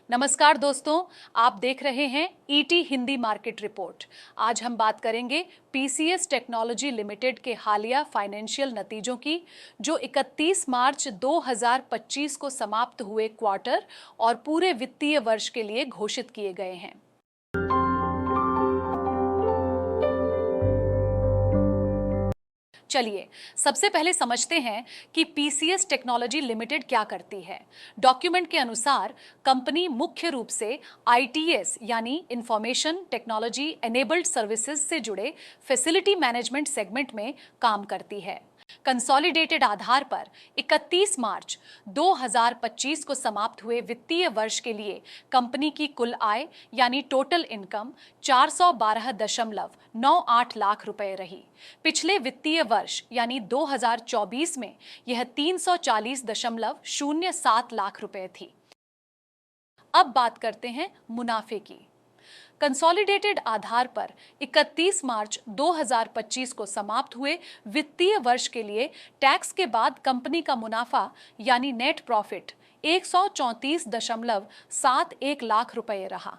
नमस्कार दोस्तों, आप देख रहे हैं ईटी हिंदी मार्केट रिपोर्ट। आज हम बात करेंगे पीसीएस टेक्नोलॉजी लिमिटेड के हालिया फाइनेंशियल नतीजों की, जो 31 मार्च 2025 को समाप्त हुए क्वार्टर और पूरे वित्तीय वर्ष के लिए घोषित किए गए हैं। चलिए सबसे पहले समझते हैं कि पीसीएस टेक्नोलॉजी लिमिटेड क्या करती है। डॉक्यूमेंट के अनुसार कंपनी मुख्य रूप से आईटीएस यानी इंफॉर्मेशन टेक्नोलॉजी एनेबल्ड सर्विसेज से जुड़े फैसिलिटी मैनेजमेंट सेगमेंट में काम करती है। कंसोलिडेटेड आधार पर 31 मार्च 2025 को समाप्त हुए वित्तीय वर्ष के लिए कंपनी की कुल आय यानी टोटल इनकम 412.98 लाख रुपए रही। पिछले वित्तीय वर्ष यानी 2024 में यह 340.07 लाख रुपए थी। अब बात करते हैं मुनाफे की। कंसोलिडेटेड आधार पर 31 मार्च 2025 को समाप्त हुए वित्तीय वर्ष के लिए टैक्स के बाद कंपनी का मुनाफा यानी नेट प्रॉफिट 134.71 लाख रुपए रहा।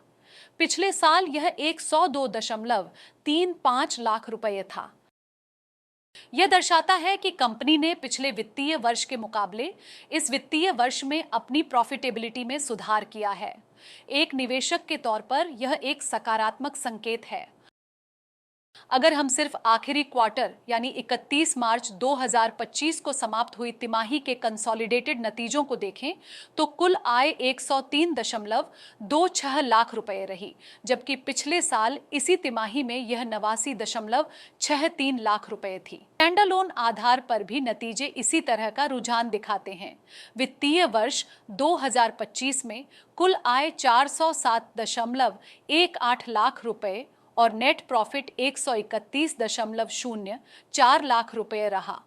पिछले साल यह 102.35 लाख रुपए था। यह दर्शाता है कि कंपनी ने पिछले वित्तीय वर्ष के मुकाबले इस वित्तीय वर्ष में अपनी प्रॉफिटेबिलिटी में सुधार किया है। एक निवेशक के तौर पर यह एक सकारात्मक संकेत है। अगर हम सिर्फ आखिरी क्वार्टर यानी 31 मार्च 2025 को समाप्त हुई तिमाही के कंसोलिडेटेड नतीजों को देखें तो कुल आय 103.26 लाख रुपए रही, जबकि पिछले साल इसी तिमाही में यह 89.63 लाख रुपए थी। स्टैंडअलोन आधार पर भी नतीजे इसी तरह का रुझान दिखाते हैं। वित्तीय वर्ष 2025 में कुल आय 407.18 लाख रुपए और नेट प्रॉफिट 131.04 लाख रुपए रहा।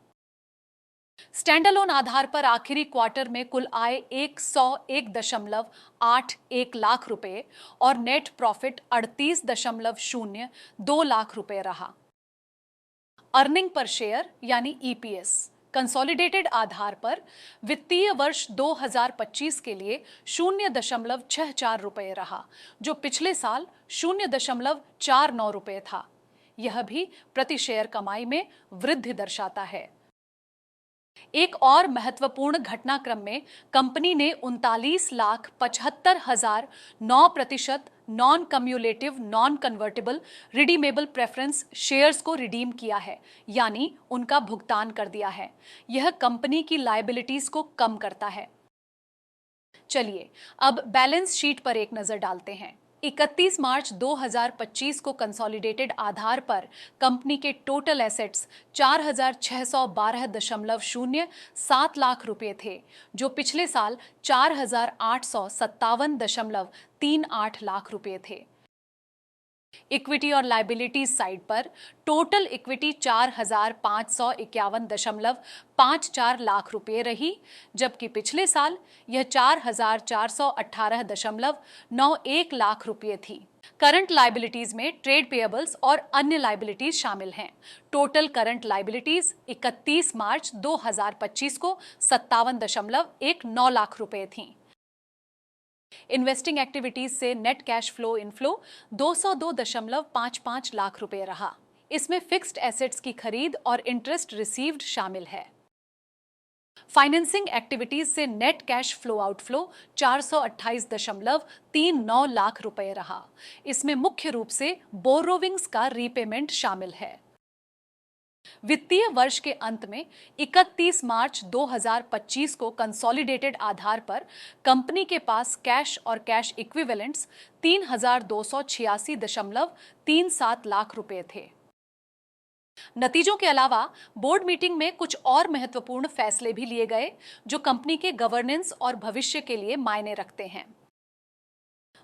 स्टैंडअलोन आधार पर आखिरी क्वार्टर में कुल आय 101.81 लाख रुपए और नेट प्रॉफिट 38.02 लाख रुपए रहा। अर्निंग पर शेयर यानी ईपीएस कंसोलिडेटेड आधार पर वित्तीय वर्ष 2025 के लिए 0.64 रुपए रहा, जो पिछले साल 0.49 रुपए था। यह भी प्रति शेयर कमाई में वृद्धि दर्शाता है। एक और महत्वपूर्ण घटनाक्रम में कंपनी ने 39,75,009% non cumulative non convertible redeemable preference shares को रिडीम किया है, यानी उनका भुगतान कर दिया है। यह कंपनी की लायबिलिटीज को कम करता है। चलिए अब बैलेंस शीट पर एक नजर डालते हैं। 31 मार्च 2025 को कंसोलिडेटेड आधार पर कंपनी के टोटल एसेट्स 4,612.07 लाख रुपए थे, जो पिछले साल 4,857.38 लाख रुपए थे। इक्विटी और लायबिलिटीज साइड पर टोटल इक्विटी 4,551.54 लाख रुपए रही, जबकि पिछले साल यह 4,418.91 लाख रुपए थी। करंट लायबिलिटीज में ट्रेड पेएबल्स और अन्य लायबिलिटीज शामिल हैं। टोटल करंट लायबिलिटीज 31 मार्च 2025 को 57.19 लाख रुपए थीं। इन्वेस्टिंग एक्टिविटीज से net cash flow inflow 202.55 lakh रुपए रहा। इसमें फिक्स्ड एसेट्स की खरीद और इंटरेस्ट रिसीव्ड शामिल है। फाइनेंसिंग एक्टिविटीज से net cash flow outflow 428.39 lakh रुपए रहा। इसमें मुख्य रूप से बोरोविंग्स का रीपेमेंट शामिल है। वित्तीय वर्ष के अंत में 31 मार्च 2025 को कंसोलिडेटेड आधार पर कंपनी के पास कैश और कैश इक्विवेलेंट्स 3,286.37 लाख रुपए थे। नतीजों के अलावा बोर्ड मीटिंग में कुछ और महत्वपूर्ण फैसले भी लिए गए, जो कंपनी के गवर्नेंस और भविष्य के लिए मायने रखते हैं।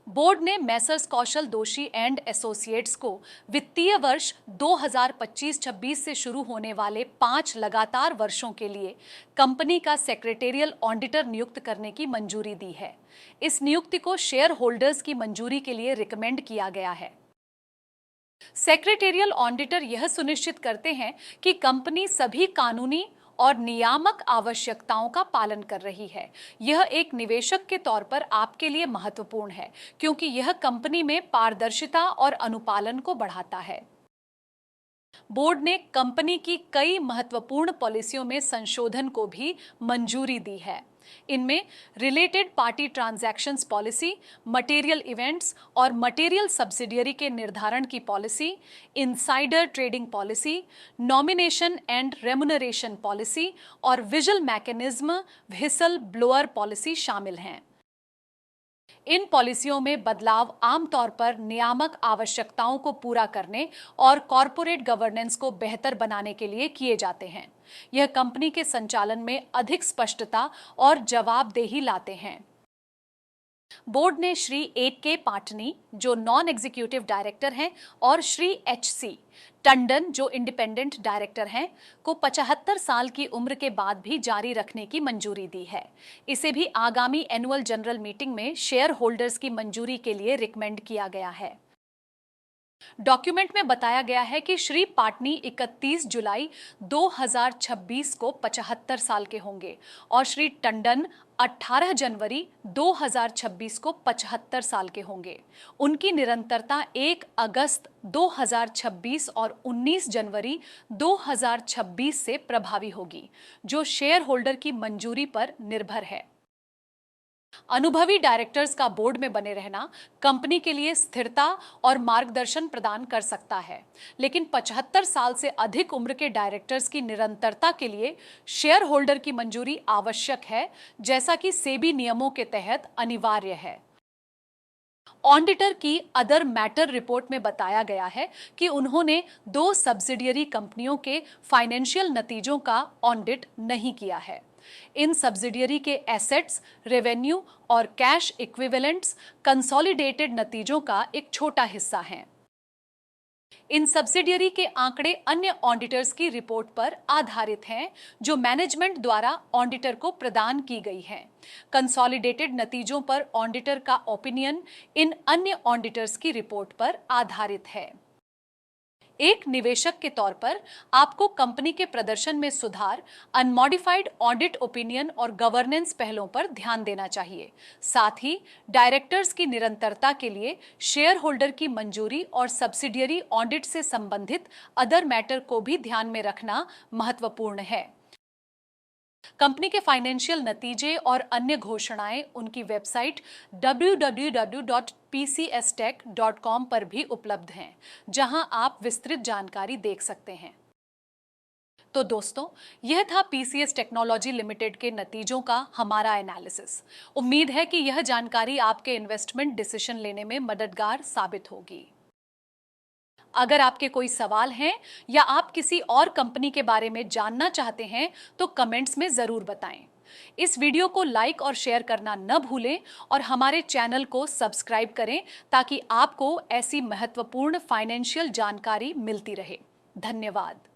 बोर्ड ने मैसर्स कौशल दोषी एंड एसोसिएट्स को वित्तीय वर्ष 2025-26 से शुरू होने वाले 5 लगातार वर्षों के लिए कंपनी का सेक्रेटेरियल ऑडिटर नियुक्त करने की मंजूरी दी है। इस नियुक्ति को शेयर होल्डर्स की मंजूरी के लिए रिकमेंड किया गया है। सेक्रेटेरियल ऑडिटर यह सुनिश्चित करते हैं कि कंपनी सभी कानूनी और नियामक आवश्यकताओं का पालन कर रही है। यह एक निवेशक के तौर पर आपके लिए महत्वपूर्ण है क्योंकि यह कंपनी में पारदर्शिता और अनुपालन को बढ़ाता है। बोर्ड ने कंपनी की कई महत्वपूर्ण पॉलिसियों में संशोधन को भी मंजूरी दी है। इनमें related party transactions policy, material events और मटेरियल सब्सिडियरी के निर्धारण की policy, insider trading policy, nomination and remuneration policy और vigil mechanism whistle blower policy शामिल हैं। इन पॉलिसियों में बदलाव आमतौर पर नियामक आवश्यकताओं को पूरा करने और कॉरपोरेट गवर्नेंस को बेहतर बनाने के लिए किए जाते हैं। यह कंपनी के संचालन में अधिक स्पष्टता और जवाबदेही लाते हैं। बोर्ड ने श्री AK पाटनी, जो नॉन एग्जीक्यूटिव डायरेक्टर हैं, और श्री HC टंडन, जो इंडिपेंडेंट डायरेक्टर हैं, को 75 साल की उम्र के बाद भी जारी रखने की मंजूरी दी है। इसे भी आगामी एनुअल जनरल मीटिंग में शेयर होल्डर्स की मंजूरी के लिए रिकमेंड किया गया है। डॉक्यूमेंट में बताया गया है कि श्री पाटनी 31 जुलाई 2026 को 75 साल के होंगे और श्री टंडन 18 जनवरी 2026 को 75 साल के होंगे। उनकी निरंतरता 1 अगस्त 2026 और 19 जनवरी 2026 से प्रभावी होगी, जो शेयर होल्डर की मंजूरी पर निर्भर है। अनुभवी डायरेक्टर्स का बोर्ड में बने रहना कंपनी के लिए स्थिरता और मार्गदर्शन प्रदान कर सकता है, लेकिन 75 साल से अधिक उम्र के डायरेक्टर्स की निरंतरता के लिए शेयर होल्डर की मंजूरी आवश्यक है, जैसा कि सेबी नियमों के तहत अनिवार्य है। ऑडिटर की अदर मैटर रिपोर्ट में बताया गया है कि उन्होंने 2 सब्सिडियरी कंपनियों के फाइनेंशियल नतीजों का ऑडिट नहीं किया है। इन सब्सिडियरी के एसेट्स, रेवेन्यू और कैश इक्विवेलेंट्स कंसोलिडेटेड नतीजों का एक छोटा हिस्सा हैं। इन सब्सिडियरी के आंकड़े अन्य ऑडिटर्स की रिपोर्ट पर आधारित हैं, जो मैनेजमेंट द्वारा ऑडिटर को प्रदान की गई हैं। कंसोलिडेटेड नतीजों पर ऑडिटर का ओपिनियन इन अन्य ऑडिटर्स की रिपोर्ट पर आधारित है। एक निवेशक के तौर पर आपको कंपनी के प्रदर्शन में सुधार, अनमॉडिफाइड ऑडिट ओपिनियन और गवर्नेंस पहलों पर ध्यान देना चाहिए। साथ ही डायरेक्टर्स की निरंतरता के लिए शेयर होल्डर की मंजूरी और सब्सिडियरी ऑडिट से संबंधित अदर मैटर को भी ध्यान में रखना महत्वपूर्ण है। कंपनी के फाइनेंशियल नतीजे और अन्य घोषणाएं उनकी वेबसाइट www.pcstech.com पर भी उपलब्ध हैं, जहां आप विस्तृत जानकारी देख सकते हैं। तो दोस्तों, यह था PCS टेक्नोलॉजी लिमिटेड के नतीजों का हमारा एनालिसिस। उम्मीद है कि यह जानकारी आपके इन्वेस्टमेंट डिसीजन लेने में मददगार साबित होगी। अगर आपके कोई सवाल हैं या आप किसी और कंपनी के बारे में जानना चाहते हैं तो कमेंट्स में जरूर बताएं। इस वीडियो को लाइक और शेयर करना न भूलें और हमारे चैनल को सब्सक्राइब करें ताकि आपको ऐसी महत्वपूर्ण फाइनेंशियल जानकारी मिलती रहे। धन्यवाद।